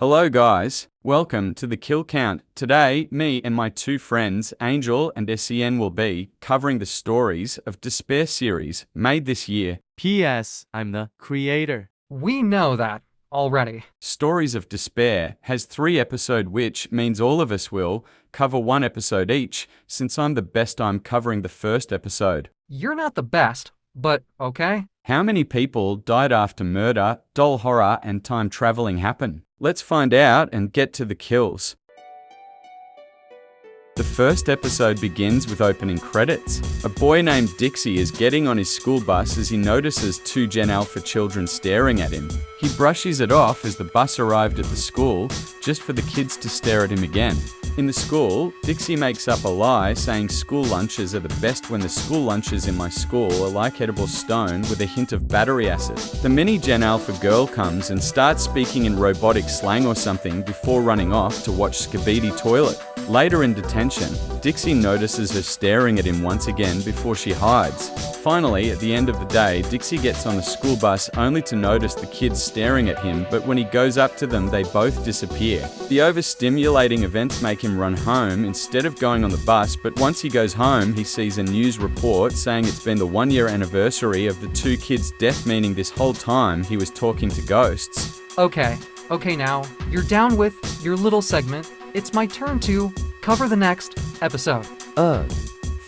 Hello guys, welcome to the Kill Count. Today, me and my two friends, Angel and Sen, will be covering the Stories of Despair series made this year. P.S. I'm the creator. We know that already. Stories of Despair has 3 episodes, which means all of us will cover 1 episode each. Since I'm the best, I'm covering the first episode. You're not the best, but okay. How many people died after murder, doll horror, and time traveling happen? Let's find out and get to the kills. The first episode begins with opening credits. A boy named Dixie is getting on his school bus as he notices 2 Gen Alpha children staring at him. He brushes it off as the bus arrived at the school, just for the kids to stare at him again. In the school, Dixie makes up a lie saying school lunches are the best when the school lunches in my school are like edible stone with a hint of battery acid. The mini Gen Alpha girl comes and starts speaking in robotic slang or something before running off to watch Skibidi Toilet. Later in detention, Dixie notices her staring at him once again before she hides. Finally, at the end of the day, Dixie gets on the school bus only to notice the kids staring at him, but when he goes up to them, they both disappear. The overstimulating events make him run home instead of going on the bus, but once he goes home, he sees a news report saying it's been the 1-year anniversary of the 2 kids' death, meaning this whole time he was talking to ghosts. Okay now, you're down with your little segment. It's my turn to cover the next episode.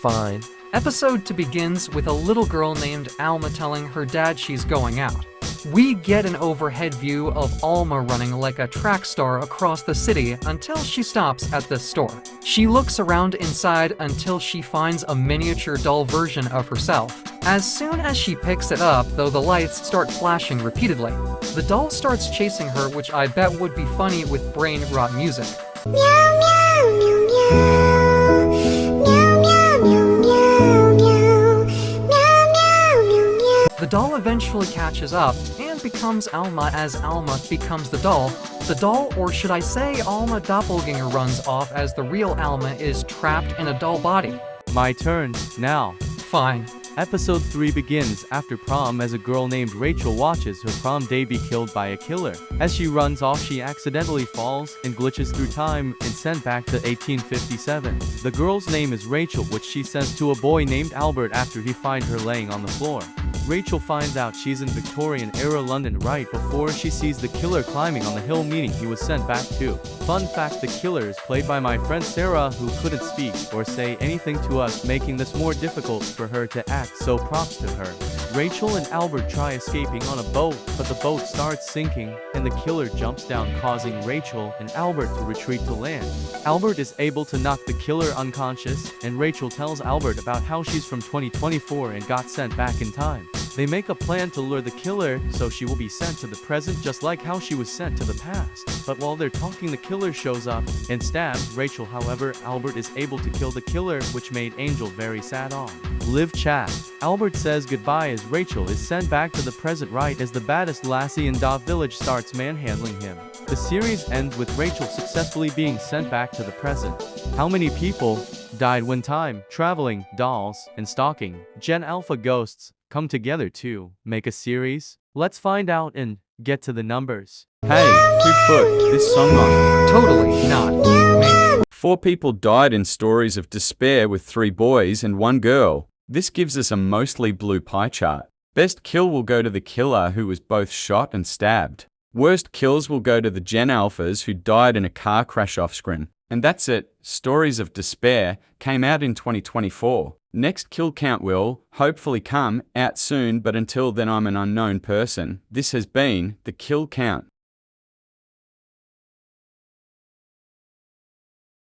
Fine. Episode 2 begins with a little girl named Alma telling her dad she's going out. We get an overhead view of Alma running like a track star across the city until she stops at the store. She looks around inside until she finds a miniature doll version of herself. As soon as she picks it up, though, the lights start flashing repeatedly. The doll starts chasing her, which I bet would be funny with brain rot music. Meow, meow, meow, meow. Meow, meow, meow, meow, meow. Meow, meow, meow, meow. The doll eventually catches up and becomes Alma as Alma becomes the doll. The doll, or should I say Alma doppelganger, runs off as the real Alma is trapped in a doll body. My turn, now. Fine. Episode 3 begins after prom as a girl named Rachel watches her prom day be killed by a killer. As she runs off, she accidentally falls and glitches through time and sent back to 1857. The girl's name is Rachel, which she says to a boy named Albert after he finds her laying on the floor. Rachel finds out she's in Victorian-era London right before she sees the killer climbing on the hill, meaning he was sent back to. Fun fact, the killer is played by my friend Sarah, who couldn't speak or say anything to us, making this more difficult for her to act, so props to her. Rachel and Albert try escaping on a boat, but the boat starts sinking, and the killer jumps down, causing Rachel and Albert to retreat to land. Albert is able to knock the killer unconscious, and Rachel tells Albert about how she's from 2024 and got sent back in time. They make a plan to lure the killer, so she will be sent to the present just like how she was sent to the past. But while they're talking, the killer shows up and stabs Rachel. However, Albert is able to kill the killer, which made Angel very sad on. Live chat. Albert says goodbye as Rachel is sent back to the present right as the baddest lassie in Da Village starts manhandling him. The series ends with Rachel successfully being sent back to the present. How many people died when time traveling, dolls, and stalking Gen Alpha ghosts come together to make a series? Let's find out and get to the numbers. Hey, who put this song on? Totally not me. 4 people died in Stories of Despair, with 3 boys and 1 girl. This gives us a mostly blue pie chart. Best kill will go to the killer, who was both shot and stabbed. Worst kills will go to the Gen Alphas, who died in a car crash off-screen. And that's it. Stories of Despair came out in 2024. Next kill count will hopefully come out soon, but until then I'm an unknown person. This has been the Kill Count.